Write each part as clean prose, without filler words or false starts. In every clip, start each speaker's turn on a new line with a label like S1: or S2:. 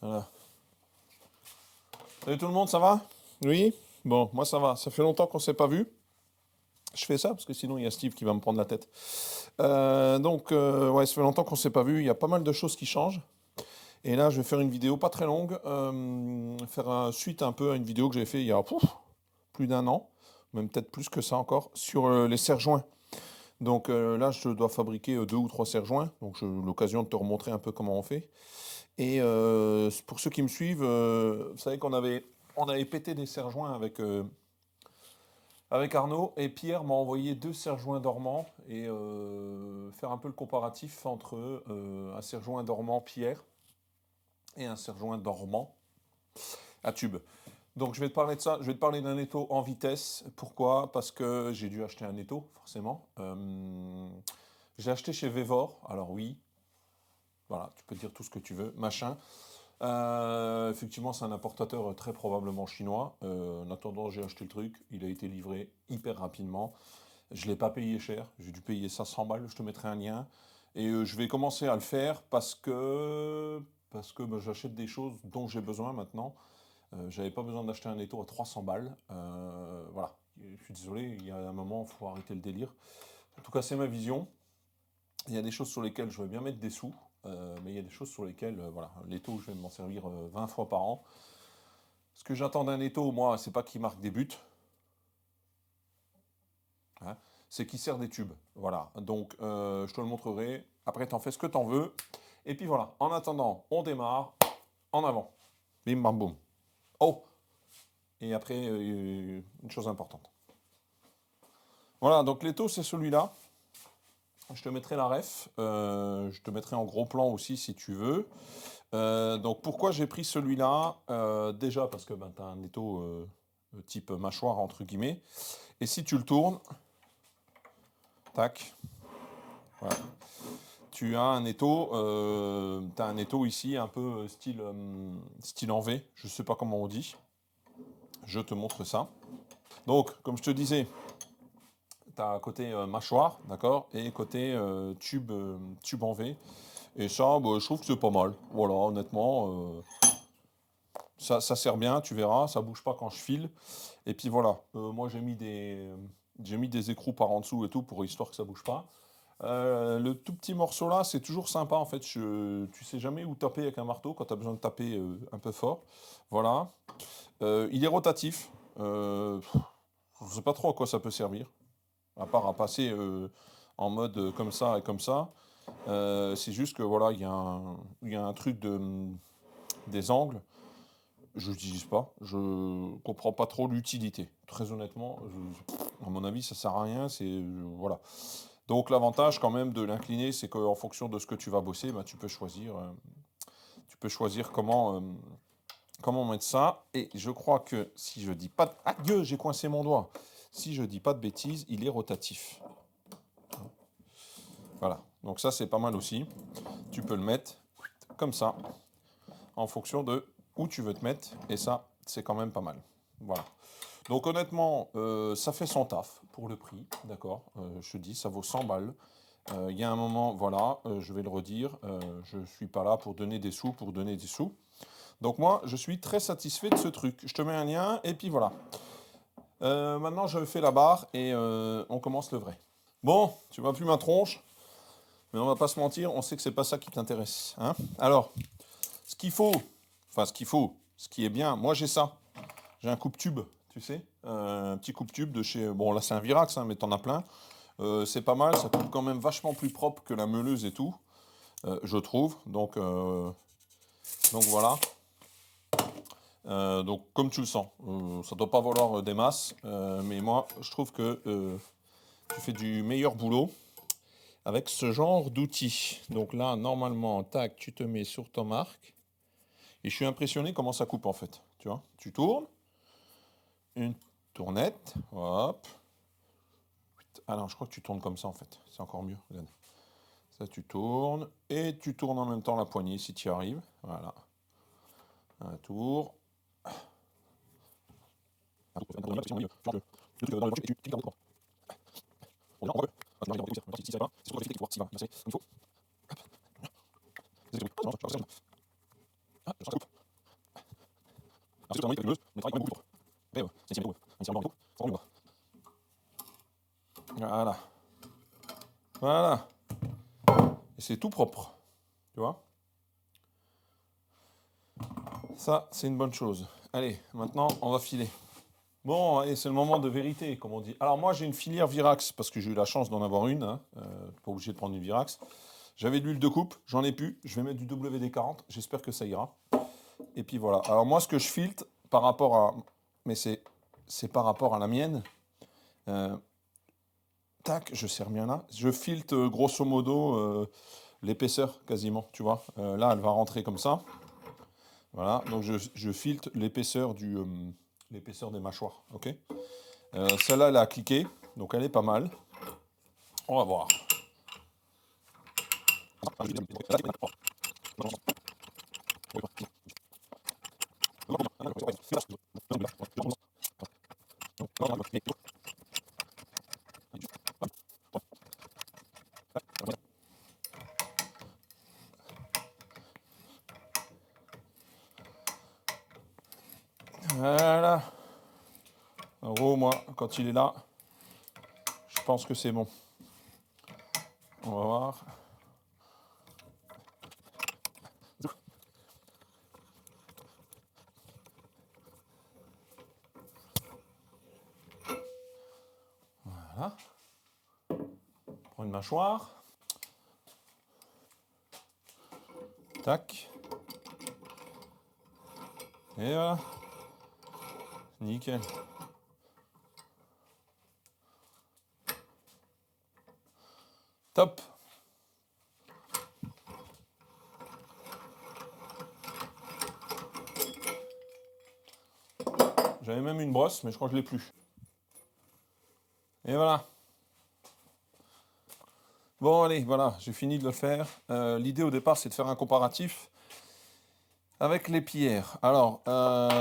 S1: Voilà. Salut tout le monde, ça va? Oui? Bon, moi ça va. Ça fait longtemps qu'on ne s'est pas vu. Je fais ça parce que sinon il y a Steve qui va me prendre la tête. Ouais, ça fait longtemps qu'on ne s'est pas vu. Il y a pas mal de choses qui changent. Et là, je vais faire une vidéo pas très longue, faire suite un peu à une vidéo que j'ai fait il y a plus d'un an, même peut-être plus que ça encore, sur les serre-joints. Donc là, je dois fabriquer 2 ou 3 serre-joints. Donc j'ai l'occasion de te remontrer un peu comment on fait. Et pour ceux qui me suivent, vous savez on avait pété des serre-joints avec Arnaud, et Pierre m'a envoyé 2 serre-joints dormants et faire un peu le comparatif entre un serre-joint dormant Pierre et un serre-joint dormant à tube. Donc je vais te parler de ça, je vais te parler d'un étau en vitesse. Pourquoi? Parce que j'ai dû acheter un étau, forcément. J'ai acheté chez Vevor, alors oui, voilà, tu peux dire tout ce que tu veux, machin. Effectivement, c'est un importateur très probablement chinois. En attendant, j'ai acheté le truc, il a été livré hyper rapidement. Je ne l'ai pas payé cher, j'ai dû payer ça 100 balles, je te mettrai un lien. Et je vais commencer à le faire parce que j'achète des choses dont j'ai besoin maintenant. J'avais pas besoin d'acheter un étau à 300 balles. Voilà, je suis désolé, il y a un moment, il faut arrêter le délire. En tout cas, c'est ma vision. Il y a des choses sur lesquelles je veux bien mettre des sous, mais il y a des choses sur lesquelles, voilà, l'étau, je vais m'en servir 20 fois par an. Ce que j'attends d'un étau, moi, c'est pas qu'il marque des buts, hein, c'est qu'il sert des tubes. Voilà, donc je te le montrerai. Après, t'en fais ce que t'en veux. Et puis voilà, en attendant, on démarre, en avant. Bim bam boum. Oh, et après, une chose importante. Voilà, donc l'étau, c'est celui-là. Je te mettrai la ref, je te mettrai en gros plan aussi si tu veux. Donc pourquoi j'ai pris celui-là? Déjà parce que tu as un étau type mâchoire entre guillemets. Et si tu le tournes, tac, voilà, tu as un étau ici un peu style en V, je sais pas comment on dit. Je te montre ça. Donc comme je te disais, tu as côté mâchoire, d'accord, et côté tube en V. Et ça, bah, je trouve que c'est pas mal. Voilà, honnêtement, ça sert bien, tu verras, ça bouge pas quand je file. Et puis voilà, moi j'ai mis des écrous par en dessous et tout pour histoire que ça bouge pas. Le tout petit morceau là, c'est toujours sympa en fait. Tu sais jamais où taper avec un marteau quand tu as besoin de taper un peu fort. Voilà. Il est rotatif. Je sais pas trop à quoi ça peut servir, à part à passer en mode comme ça et comme ça. C'est juste que voilà, il y a un truc des angles. Je l'utilise pas. Je comprends pas trop l'utilité. Très honnêtement, à mon avis, ça sert à rien. Voilà. Donc l'avantage quand même de l'incliner, c'est qu'en fonction de ce que tu vas bosser, bah, tu peux choisir comment mettre ça. Et je crois que si je dis pas de... Ah Dieu, j'ai coincé mon doigt. Si je dis pas de bêtises, il est rotatif. Voilà. Donc ça, c'est pas mal aussi. Tu peux le mettre comme ça, en fonction de où tu veux te mettre. Et ça, c'est quand même pas mal. Voilà. Donc honnêtement, ça fait son taf pour le prix, d'accord. Je te dis, ça vaut 100 balles. Il y a un moment, voilà, je vais le redire, je ne suis pas là pour donner des sous, pour donner des sous. Donc moi, je suis très satisfait de ce truc. Je te mets un lien, et puis voilà. Maintenant, je fais la barre, et on commence le vrai. Bon, tu vois plus ma tronche, mais on va pas se mentir, on sait que c'est pas ça qui t'intéresse, hein. Alors, ce qu'il faut, ce qui est bien, moi j'ai ça. J'ai un coupe-tube, tu sais, un petit coupe-tube de chez... Bon, là c'est un Virax, hein, mais t'en as plein. C'est pas mal, ça coupe quand même vachement plus propre que la meuleuse et tout, je trouve. Donc voilà. Donc comme tu le sens, ça doit pas valoir des masses, mais moi je trouve que tu fais du meilleur boulot avec ce genre d'outils. Donc là, normalement, tac, tu te mets sur ton marque. Et je suis impressionné comment ça coupe en fait. Tu vois, tu tournes, une tournette, hop. Ah non, je crois que tu tournes comme ça en fait. C'est encore mieux. Regarde. Ça, tu tournes. Et tu tournes en même temps la poignée si tu y arrives. Voilà. Un tour. Voilà. Voilà. Et c'est tout propre. Tu vois? Ça, c'est une bonne chose. Allez, maintenant, on va filer. Bon, allez, c'est le moment de vérité, comme on dit. Alors moi, j'ai une filière Virax, parce que j'ai eu la chance d'en avoir une. Hein, pas obligé de prendre une Virax. J'avais de l'huile de coupe, j'en ai plus. Je vais mettre du WD-40, j'espère que ça ira. Et puis voilà. Alors moi, ce que je filtre, par rapport à... Mais c'est par rapport à la mienne. Tac, je serre bien là. Je filtre grosso modo l'épaisseur quasiment, tu vois. Là, elle va rentrer comme ça. Voilà, donc je filtre l'épaisseur l'épaisseur des mâchoires, ok. Celle-là, elle a cliqué, donc elle est pas mal. On va voir. Voilà. En gros, moi, quand il est là, je pense que c'est bon. On va voir. Voilà. Prends une mâchoire. Tac. Et voilà. Nickel. Top. J'avais même une brosse, mais je crois que je l'ai plus. Et voilà. Bon, allez, voilà, j'ai fini de le faire. L'idée au départ, c'est de faire un comparatif avec les pierres. Alors,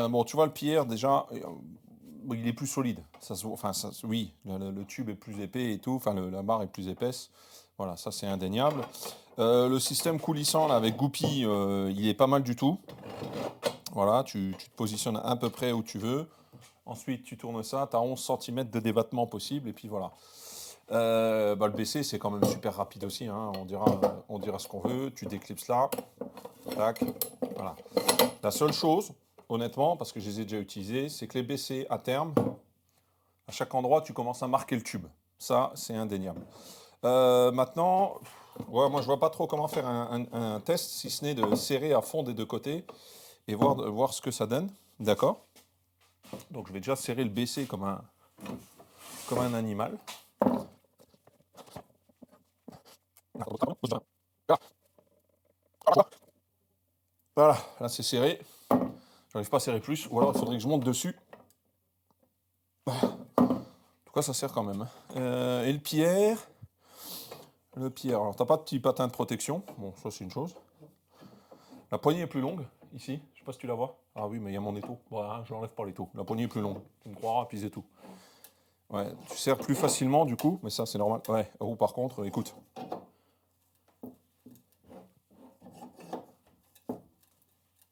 S1: bon, tu vois, le pierre, déjà, il est plus solide. Oui, le tube est plus épais et tout, enfin, la barre est plus épaisse. Voilà, ça, c'est indéniable. Le système coulissant, là, avec Goupy, il est pas mal du tout. Voilà, tu te positionnes à peu près où tu veux. Ensuite, tu tournes ça, tu as 11 cm de débattement possible, et puis voilà. Le BC, c'est quand même super rapide aussi, hein. On dira ce qu'on veut. Tu déclipses là, tac, voilà. La seule chose, honnêtement, parce que je les ai déjà utilisés, c'est que les BC, à terme, à chaque endroit, tu commences à marquer le tube. Ça, c'est indéniable. Maintenant, ouais, moi, je vois pas trop comment faire un test, si ce n'est de serrer à fond des deux côtés et voir ce que ça donne. D'accord? Donc, je vais déjà serrer le BC comme un animal. Voilà, là c'est serré. J'arrive pas à serrer plus, ou alors il faudrait que je monte dessus. En tout cas, ça sert quand même. Et le pierre. Alors t'as pas de petit patin de protection. Bon, ça c'est une chose. La poignée est plus longue, ici. Je sais pas si tu la vois. Ah oui, mais il y a mon étau. Voilà, je n'enlève pas l'étau. La poignée est plus longue. Tu me croiras, puis c'est tout. Ouais, tu serres plus facilement du coup, mais ça c'est normal. Ouais, ou par contre, écoute.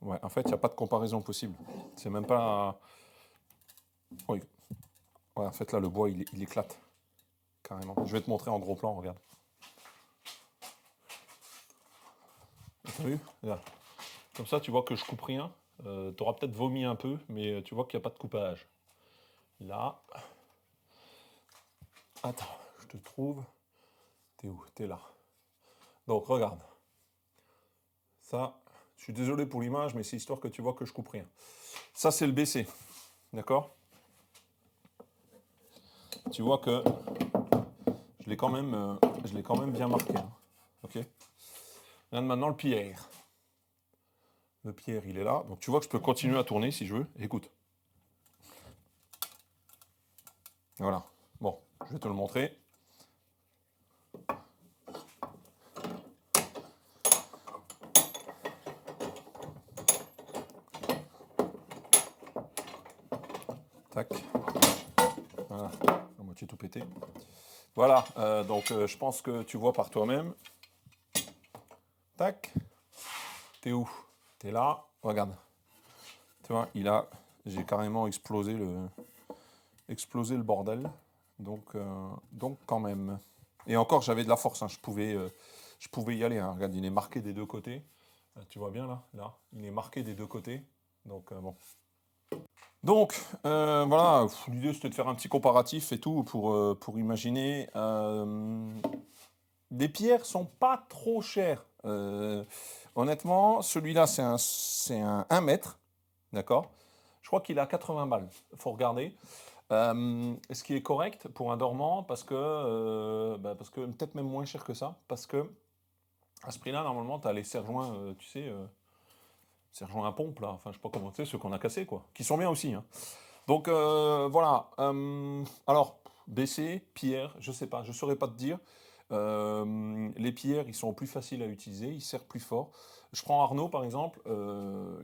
S1: Ouais, en fait, il n'y a pas de comparaison possible. C'est même pas. Oui. Ouais, en fait, là, le bois, il éclate. Carrément. Je vais te montrer en gros plan, regarde. T'as vu? Regarde. Comme ça, tu vois que je coupe rien. Tu auras peut-être vomi un peu, mais tu vois qu'il n'y a pas de coupage. Là. Attends, je te trouve. T'es où? T'es là. Donc, regarde. Ça, je suis désolé pour l'image, mais c'est histoire que tu vois que je coupe rien. Ça, c'est le BC. D'accord? Tu vois que je l'ai quand même bien marqué. Hein. Ok? Regarde maintenant le pierre. Le pierre, il est là. Donc, tu vois que je peux continuer à tourner si je veux. Écoute. Voilà. Bon, je vais te le montrer. Tac. Voilà. La moitié tout pété. Voilà. Donc, je pense que tu vois par toi-même. Tac. T'es où? T'es là. Regarde. Tu vois, il a J'ai carrément explosé le bordel. Donc quand même. Et encore, j'avais de la force, hein. Je pouvais y aller, hein. Regarde, il est marqué des deux côtés. Tu vois bien là, il est marqué des deux côtés. Donc bon. Donc voilà, l'idée c'était de faire un petit comparatif et tout pour imaginer. Les pierres sont pas trop chères. Honnêtement, celui-là c'est un 1 mètre, d'accord? Je crois qu'il a 80 balles. Faut regarder. Ce qui est correct pour un dormant parce que peut-être même moins cher que ça, parce que à ce prix-là, normalement, tu as les serre-joints, tu sais, serre-joints à pompe, là, enfin, je sais pas comment, tu sais, ceux qu'on a cassés, quoi, qui sont bien aussi, hein. Donc, voilà. Alors, BC, pierre, je sais pas, je saurais pas te dire. Les pierres, ils sont plus faciles à utiliser, ils serrent plus fort. Je prends Arnaud, par exemple,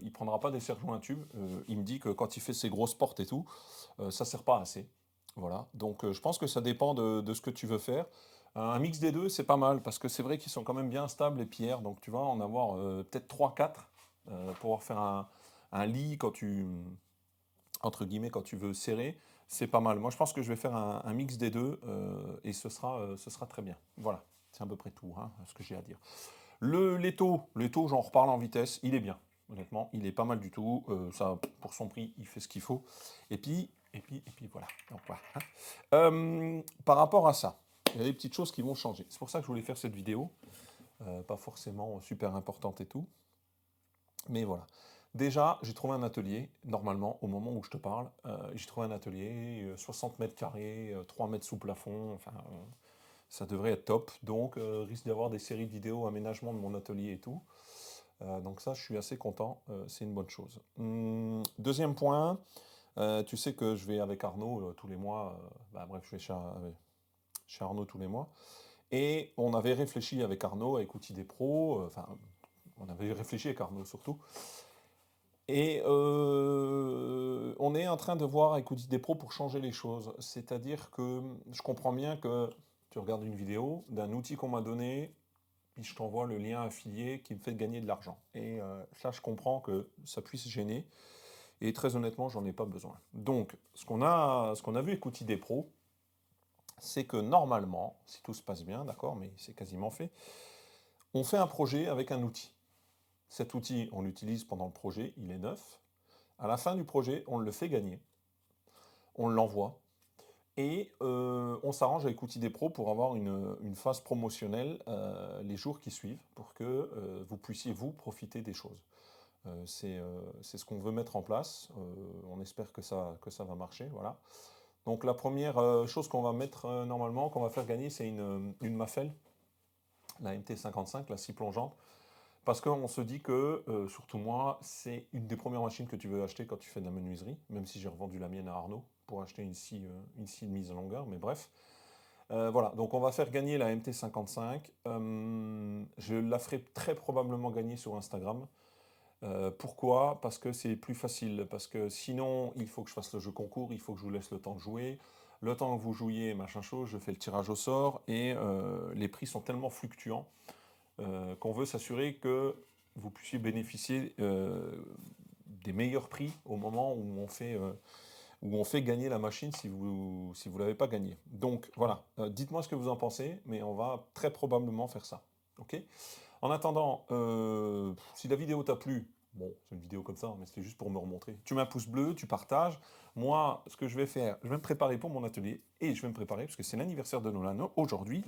S1: il prendra pas des serre-joints à tube. Il me dit que quand il fait ses grosses portes et tout, ça sert pas assez. Voilà. Donc, je pense que ça dépend de ce que tu veux faire. Un mix des deux, c'est pas mal, parce que c'est vrai qu'ils sont quand même bien stables, les pierres. Donc, tu vas en avoir peut-être 3, 4 pour pouvoir faire un lit quand tu, entre guillemets, quand tu veux serrer. C'est pas mal. Moi, je pense que je vais faire un mix des deux et ce sera très bien. Voilà. C'est à peu près tout, hein, ce que j'ai à dire. L'étau, j'en reparle en vitesse. Il est bien. Honnêtement, il est pas mal du tout. Ça, pour son prix, il fait ce qu'il faut. Et puis voilà. Donc, voilà, hein. Par rapport à ça, il y a des petites choses qui vont changer. C'est pour ça que je voulais faire cette vidéo. Pas forcément super importante et tout. Mais voilà. Déjà, j'ai trouvé un atelier, normalement, au moment où je te parle. J'ai trouvé un atelier, 60 mètres carrés, 3 mètres sous plafond. Enfin, ça devrait être top. Donc, risque d'avoir des séries de vidéos, aménagement de mon atelier et tout. Donc ça, je suis assez content. C'est une bonne chose. Deuxième point, tu sais que je vais avec Arnaud tous les mois. Bref, je vais chez Arnaud tous les mois. Et on avait réfléchi avec Arnaud, avec Outils des Pros. Enfin, on avait réfléchi avec Arnaud surtout. Et on est en train de voir avec Outils des Pros pour changer les choses. C'est-à-dire que je comprends bien que tu regardes une vidéo d'un outil qu'on m'a donné, puis je t'envoie le lien affilié qui me fait gagner de l'argent. Et ça, je comprends que ça puisse gêner. Et très honnêtement, j'en ai pas besoin. Donc, ce qu'on a vu avec Outils des Pros, c'est que normalement, si tout se passe bien, d'accord, mais c'est quasiment fait, on fait un projet avec un outil. Cet outil, on l'utilise pendant le projet, il est neuf. À la fin du projet, on le fait gagner, on l'envoie, et on s'arrange avec Outils des Pros pour avoir une phase promotionnelle les jours qui suivent, pour que vous puissiez, vous, profiter des choses. C'est ce qu'on veut mettre en place. On espère que ça va marcher, voilà. Donc la première chose qu'on va mettre normalement, qu'on va faire gagner, c'est une Mafel, la MT55, la scie plongeante. Parce qu'on se dit que, surtout moi, c'est une des premières machines que tu veux acheter quand tu fais de la menuiserie, même si j'ai revendu la mienne à Arnaud pour acheter une scie de mise en longueur, mais bref. Voilà, donc on va faire gagner la MT55. Je la ferai très probablement gagner sur Instagram. Pourquoi? Parce que c'est plus facile. Parce que sinon, il faut que je fasse le jeu concours, il faut que je vous laisse le temps de jouer. Le temps que vous jouiez, machin chose, je fais le tirage au sort et les prix sont tellement fluctuants qu'on veut s'assurer que vous puissiez bénéficier des meilleurs prix au moment où on fait gagner la machine si vous ne l'avez pas gagnée. Donc voilà, dites-moi ce que vous en pensez, mais on va très probablement faire ça. Ok? En attendant, si la vidéo t'a plu, bon, c'est une vidéo comme ça, mais c'était juste pour me remontrer. Tu mets un pouce bleu, tu partages. Moi, ce que je vais faire, je vais me préparer pour mon atelier et je vais me préparer parce que c'est l'anniversaire de Nolan aujourd'hui.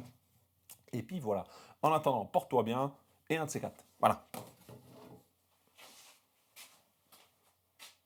S1: Et puis voilà. En attendant, porte-toi bien et un de ces quatre. Voilà.